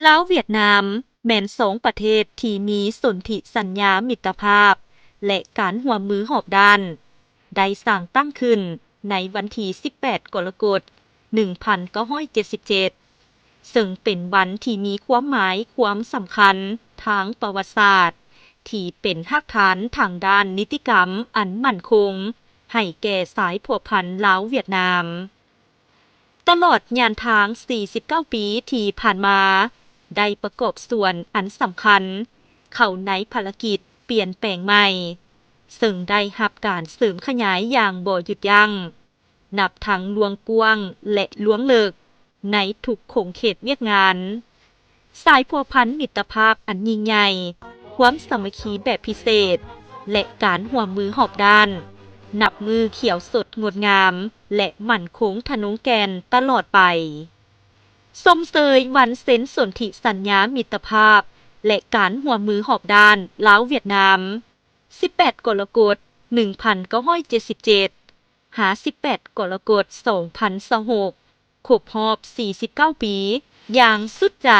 ลาวเวียดนามแม่นสองประเทศที่มีสนธิสัญญามิตรภาพและการร่วมมือรอบด้านได้สร้างตั้งขึ้นในวันที่18 กรกฎาคม 1977 ซึ่งเป็นวันที่มีความหมายความสำคัญทางประวัติศาสตร์ที่เป็นรากฐานทางด้านนิติกรรมอันมั่นคงให้แก่สายพัวพันลาวเวียดนามตลอดยานทาง 49 ปีที่ผ่านมาได้ประกอบส่วนอันสำคัญเข้าในภารกิจเปลี่ยนแปลงใหม่ซึ่งได้รับการเสริมขยายอย่างบ่หยุดยัง้งนับทั้งลวงกว้างและลวงเลิกในทุกขงเขตเวียกงานสายพัวพันมิตรภาพอันยิ่งใหญ่ความสามัคคีแบบพิเศษและการร่วมมือรอบด้านนับมือเขียวสดงดงามและมั่นคงทะนงแกนตลอดไปส้มเสยวันเซ็นสนธิสัญญามิตรภาพและการร่วมมือรอบด้านลาวเวียดนาม18 กรกฎาคม 1977 18 กรกฎาคม 2026 ครบรอบ 49 ปีอย่างสุดใจ